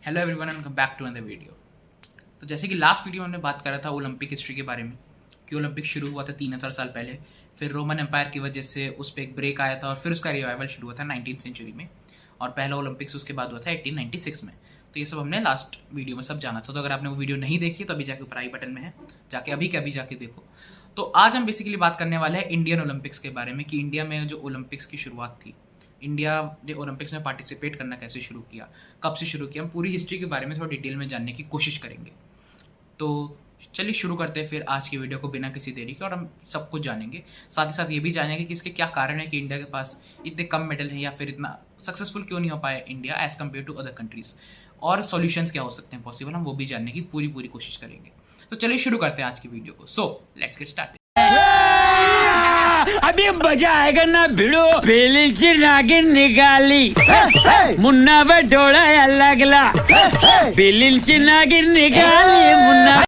Hello everyone and welcome back to another video. तो जैसे कि लास्ट वीडियो में हमने बात करा था ओलंपिक हिस्ट्री के बारे में कि ओलंपिक शुरू हुआ था 3000 साल पहले, फिर रोमन एम्पायर की वजह से उस पर एक ब्रेक आया था और फिर उसका रिवाइवल शुरू हुआ था 19th सेंचुरी में, और पहला ओलंपिक्स उसके बाद हुआ था 1896 में। तो ये सब हमने लास्ट वीडियो में सब जाना था। तो अगर आपने वो वीडियो नहीं देखी तो अभी जाके ऊपर आई बटन में है, जाके अभी के अभी जाके देखो। तो आज हम बेसिकली बात करने वाले हैं इंडियन ओलंपिक्स के बारे में कि इंडिया में जो ओलंपिक्स की शुरुआत थी, इंडिया ने ओलंपिक्स में पार्टिसिपेट करना कैसे शुरू किया, कब से शुरू किया, हम पूरी हिस्ट्री के बारे में थोड़ा डिटेल में जानने की कोशिश करेंगे। तो चलिए शुरू करते हैं फिर आज की वीडियो को बिना किसी देरी के, और हम सब कुछ जानेंगे। साथ ही साथ ये भी जानेंगे कि इसके क्या कारण है कि इंडिया के पास इतने कम मेडल हैं या फिर इतना सक्सेसफुल क्यों नहीं हो पाया India as compared to other countries, और सॉल्यूशंस क्या हो सकते हैं पॉसिबल, हम वो भी जानने की पूरी कोशिश करेंगे। तो चलिए शुरू करते हैं आज की वीडियो को। So let's get started. अभी मजा आएगा ना भिड़ो। बेलीची नागिन निकाली, मुन्ना बटोळा लागला। बेलीची नागिन निकाली, मुन्ना।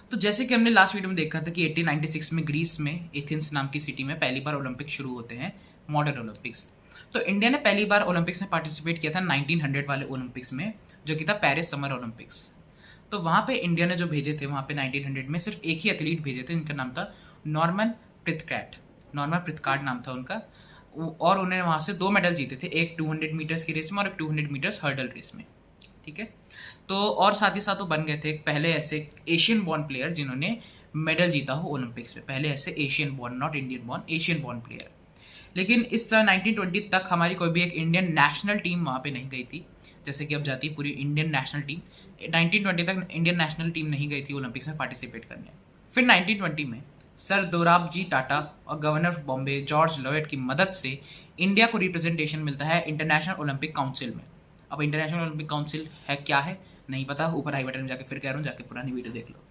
तो जैसे कि हमने लास्ट वीडियो में देखा था कि 1896 में ग्रीस में एथेंस नाम की सिटी में पहली बार ओलंपिक शुरू होते हैं, मॉडर्न ओलंपिक्स। तो इंडिया ने पहली बार ओलंपिक्स में पार्टिसिपेट किया था 1900 वाले ओलंपिक्स में, जो कि था पेरिस समर ओलंपिक्स। तो वहाँ पे इंडिया ने जो भेजे थे, वहाँ पे 1900 में सिर्फ एक ही एथलीट भेजे थे, जिनका नाम था नॉर्मन प्रिथकार्ड नाम था उनका, और उन्होंने वहाँ से 2 मेडल जीते थे, एक 200 मीटर्स की रेस में और एक 200 मीटर्स हर्डल रेस में। ठीक है। तो और साथ ही साथ वो बन गए थे पहले ऐसे एशियन बॉर्न प्लेयर जिन्होंने मेडल जीता हो ओलंपिक्स में, पहले ऐसे Asian born, not Indian born, Asian born player. लेकिन इस 1920 तक हमारी कोई भी एक इंडियन नेशनल टीम वहाँ पे नहीं गई थी, जैसे कि अब जाती है पूरी इंडियन नेशनल टीम। 1920 तक इंडियन नेशनल टीम नहीं गई थी ओलंपिक्स में पार्टिसिपेट करने। फिर 1920 में सर दोराबजी टाटा और governor of Bombay George Lloyd की मदद से इंडिया को रिप्रेजेंटेशन मिलता है इंटरनेशनल ओलंपिक काउंसिल में। अब इंटरनेशनल ओलंपिक काउंसिल है क्या है नहीं पता, ऊपर आई बटन में जाके फिर कह रहा हूँ, जाके पुरानी वीडियो देख लो।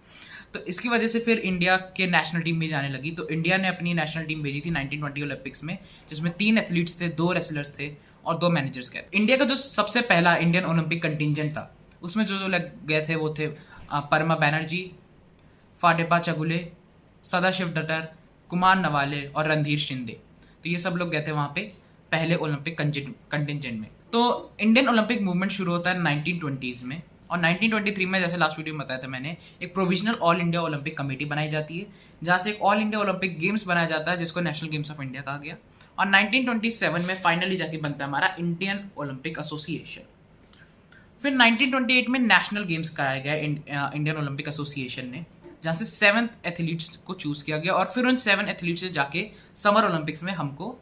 तो इसकी वजह से फिर इंडिया के नेशनल टीम भी जाने लगी। तो इंडिया ने अपनी नेशनल टीम भेजी थी 1920 ओलंपिक्स में, जिसमें 3 एथलीट्स थे, 2 रेसलर्स थे और 2 मैनेजर्स गए। इंडिया का जो सबसे पहला इंडियन ओलंपिक कंटिजेंट था, उसमें जो लग गए थे वो थे परमा बैनर्जी, फाटेपा चगुले, सदाशिव डटर, कुमार नवाले और रणधीर शिंदे। तो ये सब लोग गए थे वहाँ पे पहले ओलंपिक कंटिजेंट में। तो इंडियन ओलंपिक मूवमेंट शुरू होता है 1920s में, और 1923 में जैसे लास्ट वीडियो में बताया था मैंने, एक provisional all India Olympic committee बनाई जाती है, जहाँ से एक ऑल इंडिया ओलंपिक गेम्स बनाया जाता है, जिसको नेशनल गेम्स ऑफ इंडिया कहा गया। और 1927 में फाइनली जाके बनता है हमारा इंडियन ओलंपिक एसोसिएशन। फिर 1928 में नेशनल गेम्स कराया गया इंडियन ओलंपिक एसोसिएशन ने, जहाँ से 7 एथलीट्स को चूज किया गया, और फिर उन 7 एथलीट्स से जाके समर ओलंपिक्स में हमको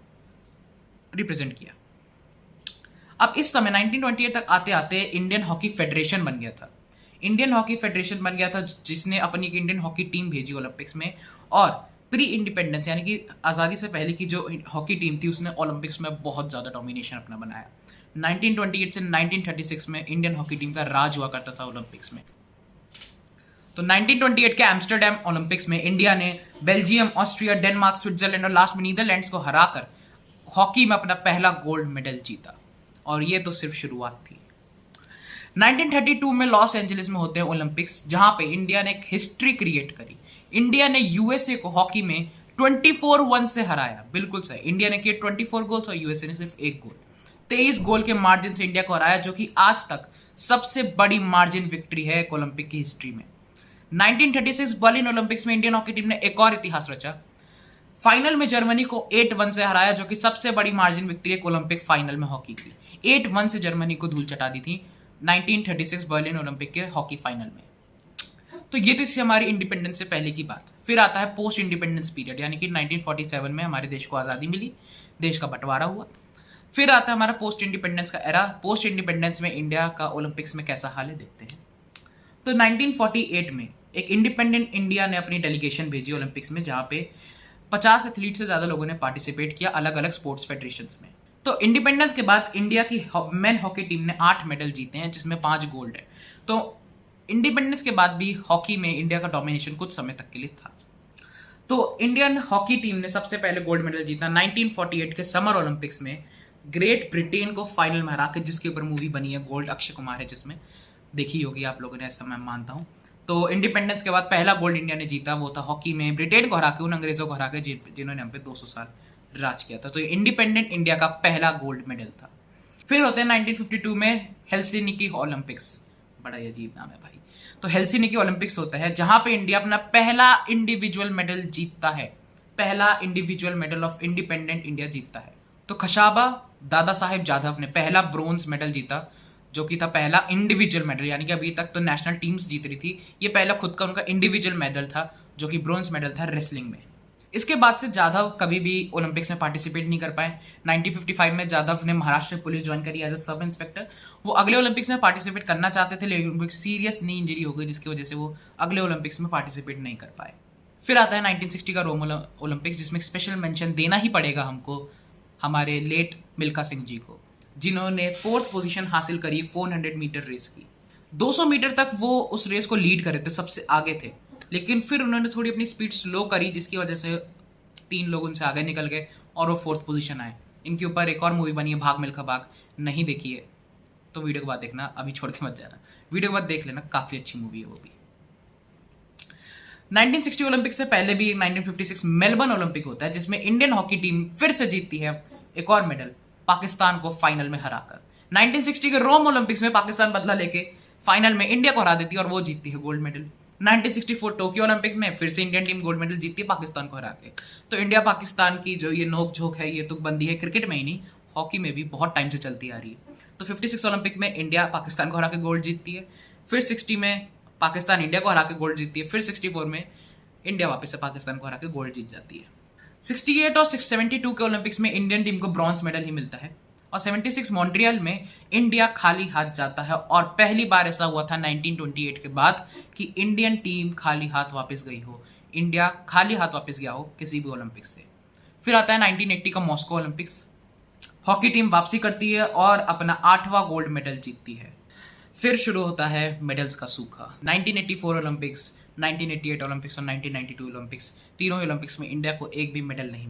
रिप्रेजेंट किया। अब इस समय 1928 तक आते आते इंडियन हॉकी फेडरेशन बन गया था। इंडियन हॉकी फेडरेशन बन गया था जिसने अपनी एक इंडियन हॉकी टीम भेजी ओलंपिक्स में, और प्री इंडिपेंडेंस यानी कि आज़ादी से पहले की जो हॉकी टीम थी उसने ओलंपिक्स में बहुत ज़्यादा डोमिनेशन अपना बनाया। 1928 से 1936 में इंडियन हॉकी टीम का राज हुआ करता था ओलंपिक्स में। तो 1928 के एम्स्टर्डम ओलंपिक्स में इंडिया ने बेल्जियम, ऑस्ट्रिया, डेनमार्क, स्विट्जरलैंड और लास्ट में नीदरलैंड्स को हराकर हॉकी में अपना पहला गोल्ड मेडल जीता, और ये तो सिर्फ शुरुआत थी। 1932 में लॉस एंजलिस में होते हैं ओलंपिक्स, जहां पे इंडिया ने एक हिस्ट्री क्रिएट करी। इंडिया ने यूएसए को हॉकी में 24-1 से हराया। बिल्कुल सही, इंडिया ने किए 24 गोल्स और यूएसए ने सिर्फ 1 गोल। 23 गोल के मार्जिन से इंडिया को हराया, जो कि आज तक सबसे बड़ी मार्जिन विक्ट्री है एक ओलंपिक की हिस्ट्री में। 1936 बर्लिन ओलंपिक्स में इंडियन हॉकी टीम ने एक और इतिहास रचा। फाइनल में जर्मनी को 8-1 से हराया, जो कि सबसे बड़ी मार्जिन विक्ट्री एक ओलंपिक फाइनल में हॉकी की। 8-1 से जर्मनी को धूल चटा दी थी 1936 बर्लिन ओलंपिक के हॉकी फाइनल में। तो ये तो इससे हमारी इंडिपेंडेंस से पहले की बात। फिर आता है पोस्ट इंडिपेंडेंस पीरियड, यानी कि 1947 में हमारे देश को आज़ादी मिली, देश का बंटवारा हुआ। फिर आता है हमारा पोस्ट इंडिपेंडेंस का एरा। पोस्ट इंडिपेंडेंस में इंडिया का ओलंपिक्स में कैसा हाल है देखते हैं। तो 1948 में एक इंडिपेंडेंट इंडिया ने अपनी डेलीगेशन भेजी ओलंपिक्स में, जहाँ पे 50 एथलीट से ज़्यादा लोगों ने पार्टिसिपेट किया अलग अलग स्पोर्ट्स फेडरेशंस में। तो इंडिपेंडेंस के बाद इंडिया की मेन हॉकी टीम ने 8 मेडल जीते हैं, जिसमें 5 गोल्ड है। तो इंडिपेंडेंस के बाद भी हॉकी में इंडिया का डोमिनेशन कुछ समय तक के लिए था। तो इंडियन हॉकी टीम ने सबसे पहले गोल्ड मेडल जीता 1948 के समर ओलंपिक्स में, ग्रेट ब्रिटेन को फाइनल में हरा के, जिसके ऊपर मूवी बनी है गोल्ड, अक्षय कुमार है जिसमें, देखी होगी आप लोगों ने ऐसा मैं मानता हूँ। तो इंडिपेंडेंस के बाद पहला गोल्ड इंडिया ने जीता, वो था हॉकी में ब्रिटेन को हरा के, उन अंग्रेजों को हरा के जिन्होंने हम पे 200 साल राज किया था। तो ये इंडिपेंडेंट इंडिया का पहला गोल्ड मेडल था। फिर होते हैं 1952 में हेल्सिंकी ओलंपिक्स, बड़ा ही अजीब नाम है भाई। तो हेल्सिंकी ओलंपिक्स होता है जहां पे इंडिया अपना पहला इंडिविजुअल मेडल जीतता है, पहला individual medal of independent India जीतता है। तो खशाबा दादा साहेब जाधव ने पहला ब्रोंज मेडल जीता, जो कि था पहला इंडिविजुअल मेडल, यानी कि अभी तक तो नेशनल टीम्स जीत रही थी, ये पहला खुद का उनका इंडिविजुअल मेडल था, जो कि ब्रोंज मेडल था रेसलिंग में। इसके बाद से जाधव कभी भी ओलंपिक्स में पार्टिसिपेट नहीं कर पाए। 1955 में जाधव ने महाराष्ट्र पुलिस ज्वाइन करी एज अ सब इंस्पेक्टर। वो अगले ओलंपिक्स में पार्टिसिपेट करना चाहते थे, लेकिन उनको एक सीरियस नी इंजरी हो गई, जिसकी वजह से वो अगले ओलंपिक्स में पार्टिसिपेट नहीं कर पाए। फिर आता है 1960 का रोम ओलंपिक्स, जिसमें स्पेशल मेंशन देना ही पड़ेगा हमको हमारे लेट मिल्खा सिंह जी को, जिन्होंने 4th पोजीशन हासिल करी 400 मीटर रेस की। 200 मीटर तक वो उस रेस को लीड कर रहे थे, सबसे आगे थे, लेकिन फिर उन्होंने थोड़ी अपनी स्पीड स्लो करी, जिसकी वजह से 3 लोग उनसे आगे निकल गए और वो 4th पोजीशन आए। इनके ऊपर एक और मूवी बनी है भाग मिल्खा भाग, नहीं देखी है तो वीडियो के बाद देखना, अभी छोड़ के मत जाना, वीडियो के बाद देख लेना, काफ़ी अच्छी मूवी है वो भी। 1960 ओलंपिक से पहले भी 1956 मेलबर्न ओलंपिक होता है, जिसमें इंडियन हॉकी टीम फिर से जीतती है एक और मेडल, पाकिस्तान को फाइनल में हराकर। 1960 के रोम ओलंपिक्स में पाकिस्तान बदला लेके फाइनल में इंडिया को हरा देती है और वो जीतती है गोल्ड मेडल। 1964 टोक्यो ओलंपिक्स में फिर से इंडियन टीम गोल्ड मेडल जीतती है पाकिस्तान को हरा के। तो इंडिया पाकिस्तान की जो ये नोक झोंक है, ये तुकबंदी है, क्रिकेट में ही नहीं हॉकी में भी बहुत टाइम से चलती आ रही है। तो 56 ओलंपिक में इंडिया पाकिस्तान को हरा के गोल्ड जीतती है, फिर 60 में पाकिस्तान इंडिया को हरा के गोल्ड जीतती है, फिर 64 में इंडिया वापस से पाकिस्तान को हरा के गोल्ड जीत जाती है। 68 और 72 के ओलंपिक्स में इंडियन टीम को ब्रॉन्ज मेडल ही मिलता है, और 76 मॉन्ट्रियल में इंडिया खाली हाथ जाता है, और पहली बार ऐसा हुआ था 1928 के बाद कि इंडियन टीम खाली हाथ वापस गई हो, इंडिया खाली हाथ वापस गया हो किसी भी ओलंपिक्स से। फिर आता है 1980 का मॉस्को ओलंपिक्स, हॉकी टीम वापसी करती है और अपना 8वां गोल्ड मेडल जीतती है। फिर शुरू होता है मेडल्स का सूखा। 1984 ओलंपिक्स, 1988 ओलंपिक्स और 1992 ओलंपिक्स, तीनों ओलंपिक्स में इंडिया को एक भी मेडल नहीं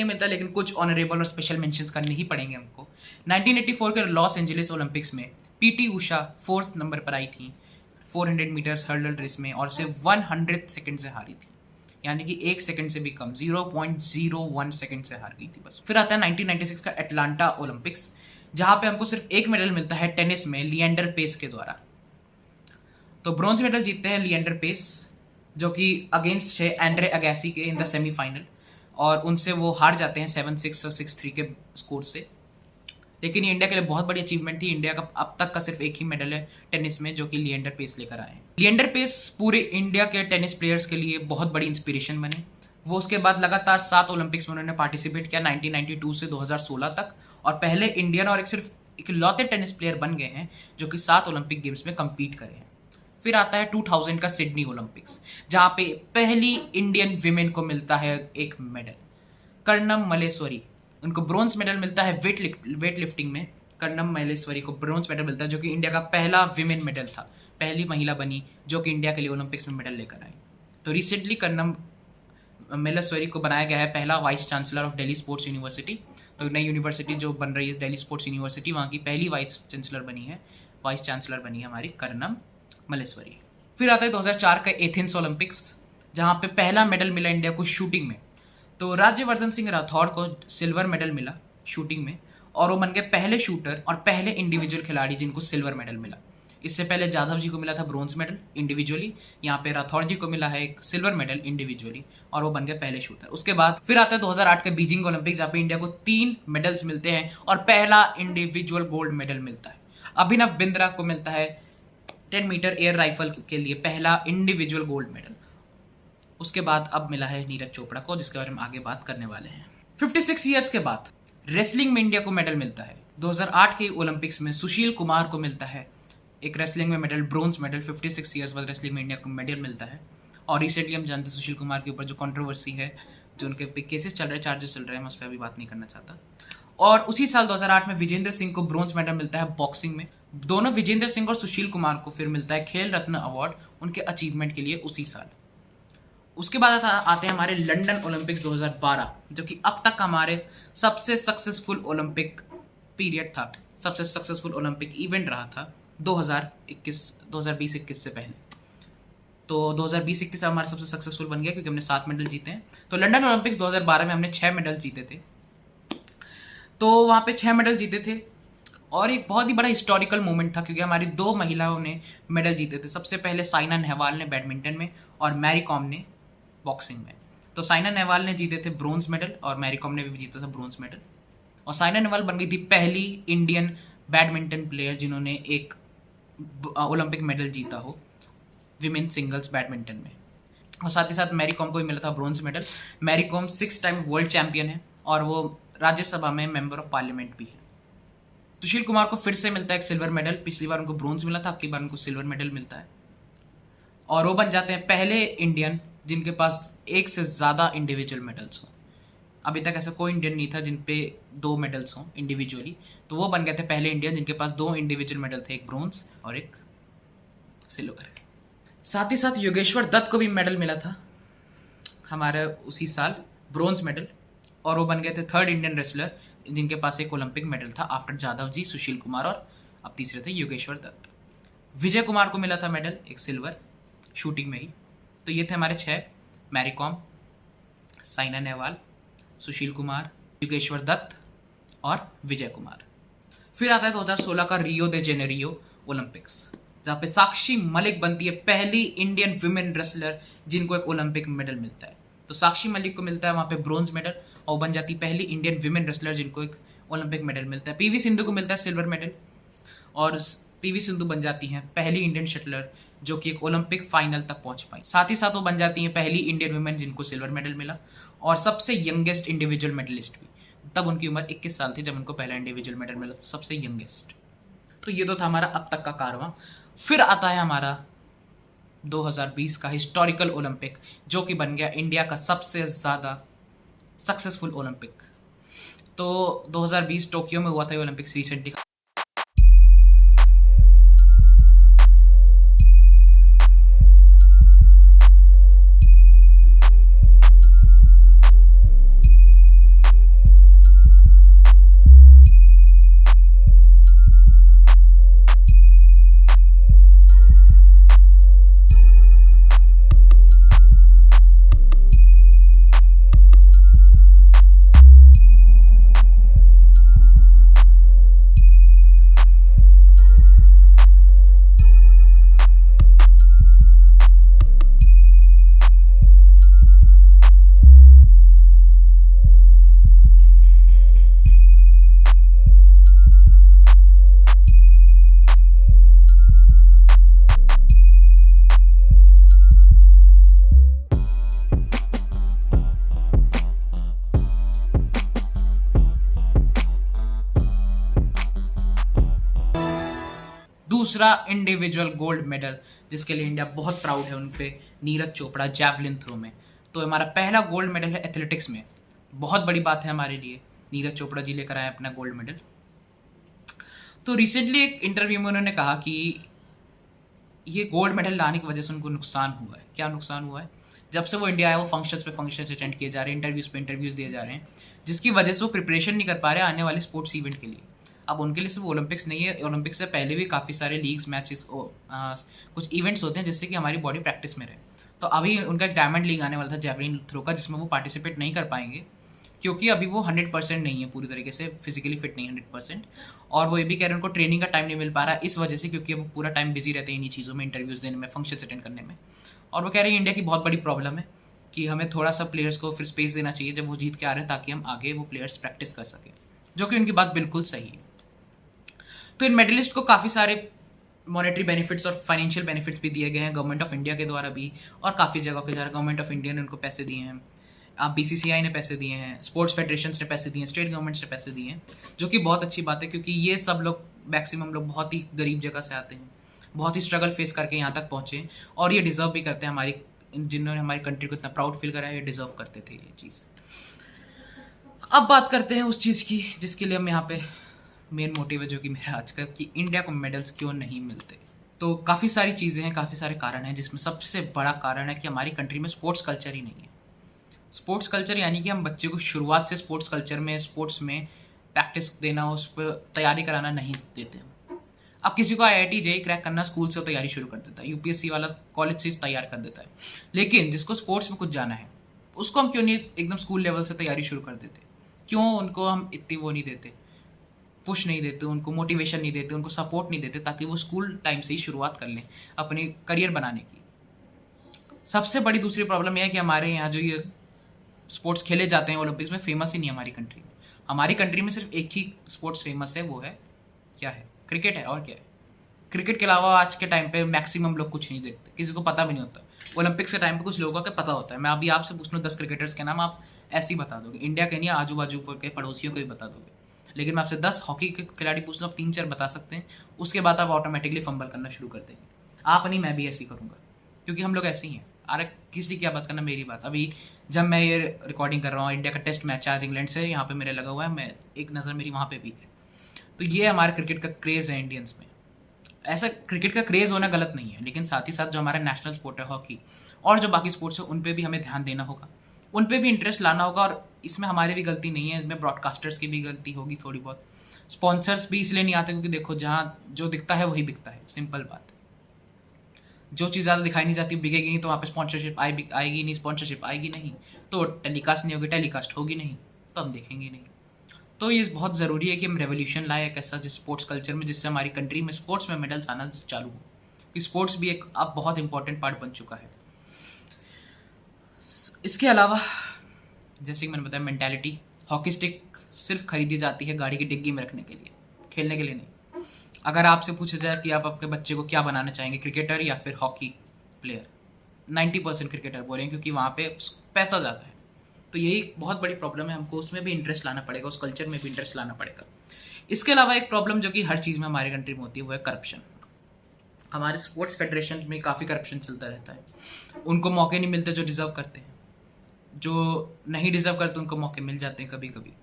मिलता, लेकिन कुछ ऑनरेबल और स्पेशल मेंशंस करने ही पड़ेंगे हमको। 1984 के लॉस एंजलिस ओलंपिक्स में पीटी उषा 4th नंबर पर आई थी 400 मीटर्स हर्डल रेस में, और सिर्फ 100 सेकंड से हारी थी, यानी कि 1 सेकंड से भी कम, 0.01 सेकंड से हार गई थी बस। फिर आता है 1996 का एटलांटा ओलंपिक्स, जहां पे हमको सिर्फ एक मेडल मिलता है टेनिस में लिएंडर पेस के द्वारा। तो ब्रॉन्ज मेडल जीतते हैं लिएंडर पेस, जो कि अगेंस्ट है एंड्रे अगैसी के इन द सेमीफाइनल, और उनसे वो हार जाते हैं 7-6 और 6-3 के स्कोर से। लेकिन ये इंडिया के लिए बहुत बड़ी अचीवमेंट थी। इंडिया का अब तक का सिर्फ एक ही मेडल है टेनिस में, जो कि लिएंडर पेस लेकर आए हैं। लिएंडर पेस पूरे इंडिया के टेनिस प्लेयर्स के लिए बहुत बड़ी इंस्पिरेशन बने। वो उसके बाद लगातार 7 ओलंपिक्स में उन्होंने पार्टिसिपेट किया, 1992 से 2016 तक, और पहले इंडियन और सिर्फ इकलौते टेनिस प्लेयर बन गए हैं जो कि 7 ओलंपिक गेम्स में कम्पीट करे हैं। फिर आता है 2000 का सिडनी ओलंपिक्स, जहाँ पे पहली इंडियन विमेन को मिलता है एक मेडल, कर्णम मलेश्वरी। उनको ब्रोंज मेडल मिलता है वेट लिफ्टिंग में, कर्णम मलेश्वरी को ब्रोंज मेडल मिलता है, जो कि इंडिया का पहला विमेन मेडल था, पहली महिला बनी जो कि इंडिया के लिए ओलंपिक्स में मेडल लेकर आई। तो रिसेंटली कर्णम मलेश्वरी को बनाया गया है पहला vice chancellor of Delhi sports university. तो नई यूनिवर्सिटी जो बन रही है दिल्ली स्पोर्ट्स यूनिवर्सिटी, वहाँ की पहली वाइस चांसलर बनी है हमारी कर्णम मलेश्वरी। फिर आता है 2004 का एथेंस ओलंपिक्स, जहाँ पे पहला मेडल मिला इंडिया को शूटिंग में। तो राज्यवर्धन सिंह राठौड़ को सिल्वर मेडल मिला शूटिंग में, और वो बन गए पहले शूटर और पहले इंडिविजुअल खिलाड़ी जिनको सिल्वर मेडल मिला। इससे पहले जाधव जी को मिला था ब्रोंज मेडल इंडिविजुअली, यहाँ पे राठौड़ जी को मिला है एक सिल्वर मेडल इंडिविजुअली, और वो बन गए पहले शूटर। उसके बाद फिर आता है 2008 के बीजिंग ओलंपिक, जहाँ पे इंडिया को 3 मेडल्स मिलते हैं और पहला इंडिविजुअल गोल्ड मेडल मिलता है। अभिनव बिंद्रा को मिलता है 10 मीटर एयर राइफल के लिए पहला इंडिविजुअल गोल्ड मेडल। उसके बाद अब मिला है नीरज चोपड़ा को, जिसके बारे में आगे बात करने वाले हैं। 56 ईयर्स के बाद रेसलिंग में इंडिया को मेडल मिलता है। 2008 के ओलंपिक्स में सुशील कुमार को मिलता है एक रेसलिंग में मेडल, ब्रोंज मेडल। 56 ईयर्स बाद रेसलिंग में इंडिया को मेडल मिलता है। और रिसेंटली हम जानते हैं सुशील कुमार के ऊपर जो कंट्रोवर्सी है, जो उनके पे केसेस चल रहे हैं, चार्जेस चल रहे हैं, मैं उस पर अभी बात नहीं करना चाहता। और उसी साल 2008 में विजेंद्र सिंह को ब्रोंज मेडल मिलता है बॉक्सिंग में। दोनों विजेंद्र सिंह और सुशील कुमार को फिर मिलता है खेल रत्न अवार्ड उनके अचीवमेंट के लिए उसी साल। उसके बाद आते हैं हमारे लंदन ओलंपिक्स 2012, जो कि अब तक हमारे सबसे सक्सेसफुल ओलंपिक पीरियड था, सबसे सक्सेसफुल ओलंपिक इवेंट रहा था 2020-21 से पहले। तो 2020-21 हमारा सबसे सक्सेसफुल बन गया क्योंकि हमने 7 मेडल जीते हैं। तो लंदन ओलंपिक्स 2012 में हमने 6 मेडल जीते थे, तो वहाँ पे 6 मेडल जीते थे और एक बहुत ही बड़ा हिस्टोरिकल मोमेंट था क्योंकि हमारी 2 महिलाओं ने मेडल जीते थे। सबसे पहले साइना नेहवाल ने बैडमिंटन में और मैरी कॉम ने बॉक्सिंग में। तो साइना नेहवाल ने जीते थे ब्रोंज मेडल और मैरी कॉम ने भी जीता था ब्रोंज मेडल। और साइना नेहवाल बन गई थी पहली इंडियन बैडमिंटन प्लेयर जिन्होंने एक ओलंपिक मेडल जीता हो विमेन सिंगल्स बैडमिंटन में। और साथ ही साथ मैरी कॉम को भी मिला था bronze medal. Mary Kom 6 time world champion है और वो राज्यसभा में मेंबर ऑफ पार्लियामेंट भी है। सुशील कुमार को फिर से मिलता है एक सिल्वर मेडल। पिछली बार उनको ब्रोंज मिला था, अब की बार उनको सिल्वर मेडल मिलता है और वो बन जाते हैं पहले इंडियन जिनके पास एक से ज़्यादा इंडिविजुअल मेडल्स हों। अभी तक ऐसा कोई इंडियन नहीं था जिन पे 2 मेडल्स हों इंडिविजुअली, तो वो बन गए थे पहले इंडियन जिनके पास 2 इंडिविजुअल मेडल थे, एक ब्रोंज और एक सिल्वर। साथ ही साथ योगेश्वर दत्त को भी मेडल मिला था हमारे उसी साल, ब्रोंज मेडल, और वो बन गए थे 3rd इंडियन रेसलर जिनके पास एक ओलंपिक मेडल था आफ्टर जादव जी, सुशील कुमार और अब तीसरे थे योगेश्वर दत्त। विजय कुमार को मिला था मेडल एक सिल्वर शूटिंग में ही। तो ये थे हमारे 6, मैरी कॉम, साइना नेहवाल, सुशील कुमार, योगेश्वर दत्त और विजय कुमार। फिर आता है 2016 का रियो दे जेनेरियो ओलंपिक्स, जहाँ पे साक्षी मलिक बनती है पहली इंडियन विमेन रेसलर जिनको एक ओलंपिक मेडल मिलता है। तो साक्षी मलिक को मिलता है वहाँ पे ब्रोंज मेडल और बन जाती पहली इंडियन विमेन रेसलर जिनको एक ओलंपिक मेडल मिलता है। पीवी सिंधु को मिलता है सिल्वर मेडल और पीवी सिंधु बन जाती हैं पहली इंडियन शटलर जो कि एक ओलंपिक फाइनल तक पहुंच पाई। साथ ही साथ वो बन जाती हैं पहली इंडियन वुमेन जिनको सिल्वर मेडल मिला और सबसे यंगेस्ट इंडिविजुअल मेडलिस्ट भी। तब उनकी उम्र 21 साल थी जब उनको पहला इंडिविजुअल मेडल मिला, सबसे यंगेस्ट। तो ये तो था हमारा अब तक का कारवां। फिर आता है हमारा 2020 का हिस्टोरिकल ओलंपिक जो कि बन गया इंडिया का सबसे ज़्यादा सक्सेसफुल ओलंपिक। तो 2020 टोक्यो में हुआ था ये ओलंपिक्स रिसेंटली। दूसरा इंडिविजुअल गोल्ड मेडल जिसके लिए इंडिया बहुत प्राउड है उन पे, नीरज चोपड़ा जैवलिन थ्रो में। तो हमारा पहला गोल्ड मेडल है एथलेटिक्स में, बहुत बड़ी बात है हमारे लिए। नीरज चोपड़ा जी लेकर आए अपना गोल्ड मेडल। तो रिसेंटली एक इंटरव्यू में उन्होंने कहा कि ये गोल्ड मेडल लाने की वजह से उनको नुकसान हुआ है। क्या नुकसान हुआ है? जब से वो इंडिया आया वो फंक्शंस पे फंक्शंस अटेंड किए जा रहे हैं, इंटरव्यूज़ पे इंटरव्यूज़ दिए जा रहे हैं, जिसकी वजह से वो प्रिपरेशन नहीं कर पा रहे आने वाले स्पोर्ट्स इवेंट के लिए। अब उनके लिए सिर्फ ओलंपिक्स नहीं है, ओलंपिक्स से पहले भी काफ़ी सारे लीग्स मैचेस कुछ इवेंट्स होते हैं जिससे कि हमारी बॉडी प्रैक्टिस में रहे। तो अभी उनका एक डायमंड लीग आने वाला था जैवलिन थ्रो का, जिसमें वो पार्टिसिपेट नहीं कर पाएंगे क्योंकि अभी वो 100% नहीं है, पूरी तरीके से फिजिकली फिट नहीं है 100%। और वो ये भी कह रहे हैं उनको ट्रेनिंग का टाइम नहीं मिल पा रहा है इस वजह से, क्योंकि वो पूरा टाइम बिजी रहते हैं इन्हीं चीज़ों में, इंटरव्यूज़ देने में, फंक्शंस अटेंड करने में। और वो कह रहे हैं इंडिया की बहुत बड़ी प्रॉब्लम है कि हमें थोड़ा सा प्लेयर्स को फिर स्पेस देना चाहिए जब वो जीत के आ रहे हैं, ताकि हम आगे वो प्लेयर्स प्रैक्टिस कर सकें, जो कि उनकी बात बिल्कुल सही है। तो इन मेडलिस्ट को काफ़ी सारे मॉनेटरी बेनिफिट्स और फाइनेंशियल बेनिफिट्स भी दिए गए हैं गवर्नमेंट ऑफ इंडिया के द्वारा भी, और काफ़ी जगह के द्वारा गवर्नमेंट ऑफ इंडिया ने उनको पैसे दिए हैं, BCCI ने पैसे दिए हैं, स्पोर्ट्स फेडरेशन ने पैसे दिए हैं, स्टेट गवर्नमेंट्स ने पैसे दिए हैं, जो कि बहुत अच्छी बात है क्योंकि ये सब लोग मैक्सिमम लोग बहुत ही गरीब जगह से आते हैं, बहुत ही स्ट्रगल फेस करके यहाँ तक पहुँचे, और ये डिज़र्व भी करते हैं। हमारी जिन्होंने हमारी कंट्री को इतना प्राउड फील करा है, ये डिज़र्व करते थे ये चीज़। अब बात करते हैं उस चीज़ की जिसके लिए हम यहाँ पे मेन मोटिव है, जो कि मेरा आज का, कि इंडिया को मेडल्स क्यों नहीं मिलते। तो काफ़ी सारी चीज़ें हैं, काफ़ी सारे कारण हैं, जिसमें सबसे बड़ा कारण है कि हमारी कंट्री में स्पोर्ट्स कल्चर ही नहीं है। स्पोर्ट्स कल्चर यानी कि हम बच्चे को शुरुआत से स्पोर्ट्स कल्चर में, स्पोर्ट्स में प्रैक्टिस देना, उस पर तैयारी कराना नहीं देते। अब किसी को IIT JEE क्रैक करना स्कूल से तैयारी शुरू कर देता है, UPSC वाला कॉलेज से तैयार कर देता है, लेकिन जिसको स्पोर्ट्स में कुछ जाना है उसको हम क्यों नहीं एकदम स्कूल लेवल से तैयारी शुरू कर देते? क्यों उनको हम इतनी वो नहीं देते, पुश नहीं देते, उनको मोटिवेशन नहीं देते, उनको सपोर्ट नहीं देते, ताकि वो स्कूल टाइम से ही शुरुआत कर लें अपने करियर बनाने की। सबसे बड़ी दूसरी प्रॉब्लम यह है कि हमारे यहाँ जो ये स्पोर्ट्स खेले जाते हैं ओलंपिक्स में, फेमस ही नहीं हमारी कंट्री में। हमारी कंट्री में सिर्फ एक ही स्पोर्ट्स फेमस है, वो है क्या है? क्रिकेट है। और क्या है? क्रिकेट के अलावा आज के टाइम पे मैक्सिमम लोग कुछ नहीं देखते, किसी को पता भी नहीं होता। ओलंपिक्स के टाइम पे कुछ लोगों को पता होता है। मैं अभी आपसे पूछ लूँ 10 क्रिकेटर्स के नाम, आप ऐसे ही बता दोगे, इंडिया के नहीं आजू बाजू के पड़ोसियों को भी बता दोगे। लेकिन मैं आपसे 10 हॉकी के खिलाड़ी पूछ लूँ, आप 3-4 बता सकते हैं, उसके बाद आप ऑटोमेटिकली फंबल करना शुरू कर देंगे। आप नहीं, मैं भी ऐसे ही करूँगा, क्योंकि हम लोग ऐसे ही हैं। अरे किसी की क्या बात करना, मेरी बात। अभी जब मैं ये रिकॉर्डिंग कर रहा हूँ, इंडिया का टेस्ट मैच है आज इंग्लैंड से, यहाँ पे मेरे लगा हुआ है, मैं एक नज़र मेरी वहाँ पे भी है। तो ये हमारे क्रिकेट का क्रेज़ है इंडियंस में। ऐसा क्रिकेट का क्रेज़ होना गलत नहीं है, लेकिन साथ ही साथ जो हमारा नेशनल स्पोर्ट है हॉकी और जो बाकी स्पोर्ट्स है, उन पे भी हमें ध्यान देना होगा, उन पे भी इंटरेस्ट लाना होगा। और इसमें हमारी भी गलती नहीं है, इसमें ब्रॉडकास्टर्स की भी गलती होगी थोड़ी बहुत। स्पॉन्सर्स भी इसलिए नहीं आते क्योंकि देखो, जहाँ जो दिखता है वही बिकता है, सिंपल बात। जो चीज़ ज़्यादा दिखाई नहीं जाती, बिकेगी नहीं, तो वहाँ पे स्पॉन्सरशिप आएगी नहीं, स्पॉन्सरशिप आएगी नहीं तो टेलीकास्ट नहीं होगी, टेलीकास्ट होगी नहीं तो हम देखेंगे नहीं। तो ये बहुत ज़रूरी है कि हम रेवोल्यूशन लाएं एक ऐसा जिस स्पोर्ट्स कल्चर में, जिससे हमारी कंट्री में स्पोर्ट्स में मेडल्स आना चालू हो, कि स्पोर्ट्स भी एक अब बहुत इंपॉर्टेंट पार्ट बन चुका है। इसके अलावा जैसे कि मैंने बताया, मेंटालिटी, हॉकी स्टिक सिर्फ खरीदी जाती है गाड़ी की डिग्गी में रखने के लिए, खेलने के लिए नहीं। अगर आपसे पूछा जाए कि आप अपने बच्चे को क्या बनाना चाहेंगे, क्रिकेटर या फिर हॉकी प्लेयर, 90% क्रिकेटर बोलेंगे, क्योंकि वहाँ पे पैसा ज़्यादा है। तो यही बहुत बड़ी प्रॉब्लम है, हमको उसमें भी इंटरेस्ट लाना पड़ेगा, उस कल्चर में भी इंटरेस्ट लाना पड़ेगा। इसके अलावा एक प्रॉब्लम जो कि हर चीज़ में हमारी कंट्री में होती है, वो है करप्शन। हमारे स्पोर्ट्स फेडरेशन में काफ़ी करप्शन चलता रहता है। उनको मौके नहीं मिलते जो डिज़र्व करते हैं, जो नहीं डिज़र्व करते उनको मौके मिल जाते हैं कभी कभी।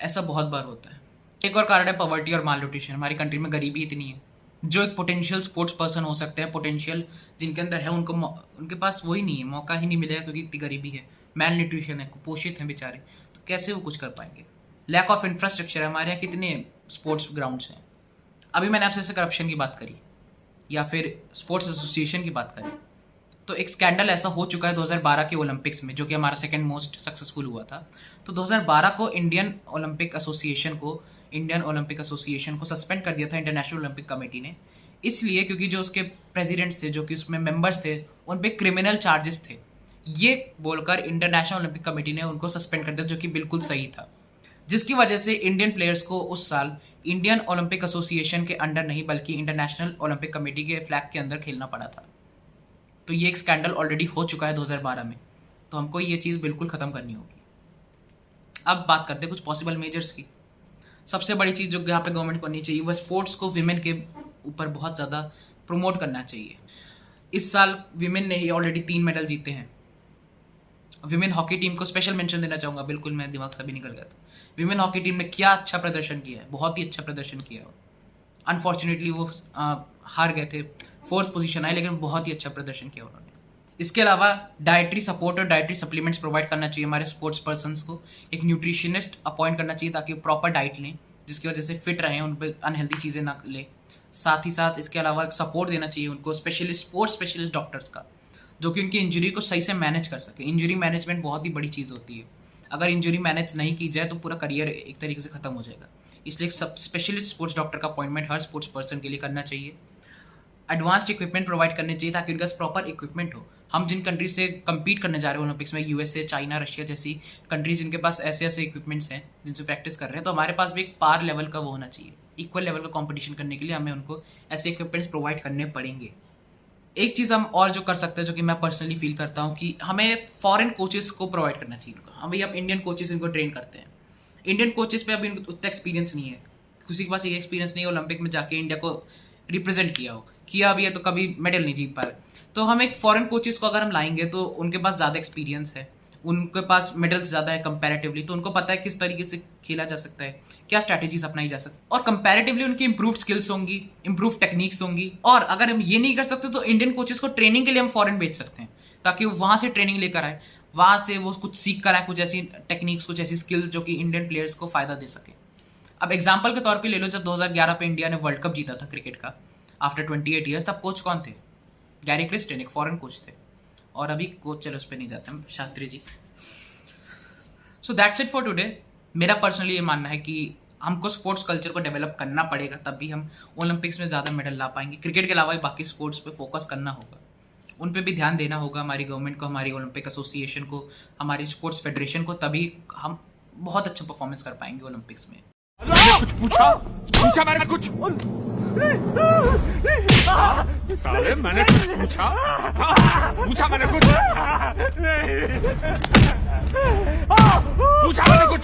ऐसा बहुत बार होता है। एक और कारण है पॉवर्टी और माल न्यूट्रिशन। हमारी कंट्री में गरीबी इतनी है, जो एक पोटेंशियल स्पोर्ट्स पर्सन हो सकते हैं, पोटेंशियल जिनके अंदर है, उनके पास वही नहीं है, मौका ही नहीं मिलेगा, क्योंकि इतनी गरीबी है, मैल न्यूट्रिशन है, कुपोषित हैं बेचारे, तो कैसे वो कुछ कर पाएंगे? लैक ऑफ इंफ्रास्ट्रक्चर है। हमारे यहाँ कितने स्पोर्ट्स ग्राउंड्स हैं? अभी मैंने आपसे करप्शन की बात करी या फिर स्पोर्ट्स एसोसिएशन की बात करी, तो एक स्कैंडल ऐसा हो चुका है 2012 के ओलंपिक्स में, जो कि हमारा सेकंड मोस्ट सक्सेसफुल हुआ था। तो 2012 को इंडियन ओलंपिक एसोसिएशन को सस्पेंड कर दिया था इंटरनेशनल ओलंपिक कमेटी ने, इसलिए क्योंकि जो उसके प्रेसिडेंट्स थे, जो कि उसमें मेंबर्स थे, उन पे क्रिमिनल चार्जेस थे। ये बोलकर इंटरनेशनल ओलंपिक कमेटी ने उनको सस्पेंड कर दिया, जो कि बिल्कुल सही था, जिसकी वजह से इंडियन प्लेयर्स को उस साल इंडियन ओलंपिक एसोसिएशन के अंडर नहीं, बल्कि इंटरनेशनल ओलंपिक कमेटी के फ्लैग के अंदर खेलना पड़ा था। तो ये एक स्कैंडल ऑलरेडी हो चुका है 2012 में, तो हमको ये चीज़ बिल्कुल ख़त्म करनी होगी। अब बात करते हैं कुछ पॉसिबल मेजर्स की। सबसे बड़ी चीज़ जो यहाँ पे गवर्नमेंट को करनी चाहिए, वह स्पोर्ट्स को विमेन के ऊपर बहुत ज़्यादा प्रमोट करना चाहिए। इस साल विमेन ने ही ऑलरेडी 3 मेडल जीते हैं। विमेन हॉकी टीम को स्पेशल मेंशन देना चाहूँगा, बिल्कुल मैं दिमाग से भी निकल गया था। विमेन हॉकी टीम ने क्या अच्छा प्रदर्शन किया है, बहुत ही अच्छा प्रदर्शन किया है। अनफॉर्चुनेटली वो हार गए थे, 4th पोजीशन आए, लेकिन बहुत ही अच्छा प्रदर्शन किया उन्होंने। इसके अलावा डाइटरी सपोर्ट और डाइटरी सप्लीमेंट्स प्रोवाइड करना चाहिए हमारे स्पोर्ट्स पर्सन्स को। एक न्यूट्रिशनिस्ट अपॉइंट करना चाहिए ताकि वो प्रॉपर डाइट लें, जिसकी वजह से फिट रहें, उन पर अनहेल्दी चीज़ें ना लें। साथ ही साथ इसके अलावा सपोर्ट देना चाहिए उनको स्पोर्ट्स स्पेशलिस्ट डॉक्टर्स का, जो कि उनकी इंजरी को सही से मैनेज कर सके। इंजरी मैनेजमेंट बहुत ही बड़ी चीज़ होती है। अगर इंजरी मैनेज नहीं की जाए तो पूरा करियर एक तरीके से ख़त्म हो जाएगा। इसलिए एक स्पेशलिस्ट स्पोर्ट्स डॉक्टर का अपॉइंटमेंट हर स्पोर्ट्स पर्सन के लिए करना चाहिए। एडवांस्ड इक्विपमेंट प्रोवाइड करने चाहिए ताकि उनका प्रॉपर इक्विपमेंट हो। हम जिन कंट्री से कम्पीट करने जा रहे हैं ओलंपिक्स में, USA, चाइना, रशिया जैसी कंट्रीज, जिनके पास ऐसे ऐसे इक्विपमेंट्स हैं जिनसे प्रैक्टिस कर रहे हैं, तो हमारे पास भी एक पार लेवल का वो होना चाहिए। इक्वल लेवल का कंपटीशन करने के लिए हमें उनको ऐसे इक्विपमेंट्स प्रोवाइड करने पड़ेंगे। एक चीज़ हम और जो कर सकते हैं, जो कि मैं पर्सनली फील करता हूँ, कि हमें फॉरेन कोचेस को प्रोवाइड करना चाहिए उनको। हम अब इंडियन कोचेस इनको ट्रेन करते हैं। इंडियन कोचेस पे अभी उतना एक्सपीरियंस नहीं है, किसी के पास ये एक्सपीरियंस नहीं है ओलंपिक में जाके इंडिया को रिप्रेजेंट किया भी है तो कभी मेडल नहीं जीत पाए। तो हम एक फॉरेन कोचेस को अगर हम लाएंगे तो उनके पास ज़्यादा एक्सपीरियंस है, उनके पास मेडल्स ज़्यादा है कंपैरेटिवली, तो उनको पता है किस तरीके से खेला जा सकता है, क्या स्ट्रैटेजीज अपनाई जा सकती है, और कंपैरेटिवली उनकी इंप्रूव्ड स्किल्स होंगी, इंप्रूव टेक्निक्स होंगी। और अगर हम ये नहीं कर सकते तो इंडियन कोचेस को ट्रेनिंग के लिए हम फॉरेन भेज सकते हैं, ताकि वो वहाँ से ट्रेनिंग लेकर आए, वहाँ से वो कुछ सीख कर आए, कुछ ऐसी टेक्निक्स, कुछ ऐसी स्किल्स जो कि इंडियन प्लेयर्स को फ़ायदा दे सके। अब एग्जाम्पल के तौर पे ले लो, जब 2011 पे इंडिया ने वर्ल्ड कप जीता था क्रिकेट का आफ्टर 28 ईयर्स, तब कोच कौन थे? गैरी क्रिस्टियन, एक फॉरेन कोच थे। और अभी कोच, चलो उस पर नहीं जाते हम, Shastri ji. So that's it for today. मेरा पर्सनली ये मानना है कि हमको स्पोर्ट्स कल्चर को डेवलप करना पड़ेगा, तभी हम ओलंपिक्स में ज़्यादा मेडल ला पाएंगे। क्रिकेट के अलावा भी बाकी स्पोर्ट्स पे फोकस करना होगा, उन पे भी ध्यान देना होगा हमारी गवर्नमेंट को, हमारी ओलंपिक एसोसिएशन को, हमारी स्पोर्ट्स फेडरेशन को, तभी हम बहुत अच्छा परफॉर्मेंस कर पाएंगे ओलंपिक्स में। कुछ पूछा मैंने कुछ साले मैंने कुछ पूछा मैंने कुछ पूछा मैंने कुछ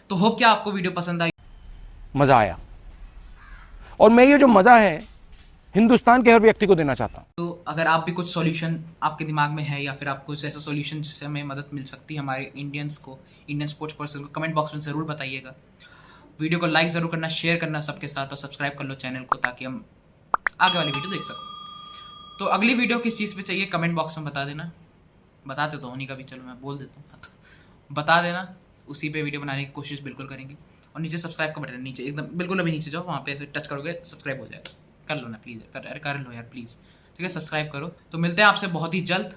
तो होप क्या आपको वीडियो पसंद आई। मजा आया, और मैं ये जो मजा है हिंदुस्तान के हर व्यक्ति को देना चाहता हूं। तो अगर आप भी कुछ सॉल्यूशन आपके दिमाग में है, या फिर आपको कुछ ऐसा सॉल्यूशन जिससे हमें मदद मिल सकती है हमारे इंडियंस को, इंडियन स्पोर्ट्स पर्सन को, कमेंट बॉक्स में ज़रूर बताइएगा। वीडियो को लाइक ज़रूर करना, शेयर करना सबके साथ, और सब्सक्राइब कर लो चैनल को, ताकि हम आगे वाली वीडियो देख सको। तो अगली वीडियो किस चीज़ पे चाहिए कमेंट बॉक्स में बता देना। बताते तो होनी का भी, चलो मैं बोल देता हूँ, बता देना, उसी पे वीडियो बनाने की कोशिश बिल्कुल करेंगे। और नीचे सब्सक्राइब का बटन, नीचे एकदम बिल्कुल अभी नीचे जाओ, वहाँ पे ऐसे टच करोगे सब्सक्राइब हो जाएगा। कर लो ना प्लीज़, कर लो यार प्लीज़, ठीक है, सब्सक्राइब करो। तो मिलते हैं आपसे बहुत ही जल्द,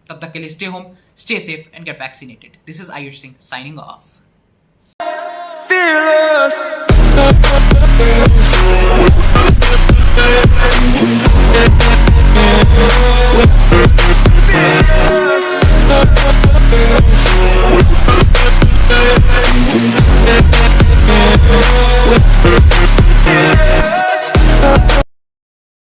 तब तक के लिए stay home, stay safe and get vaccinated. This is Ayush Singh signing off.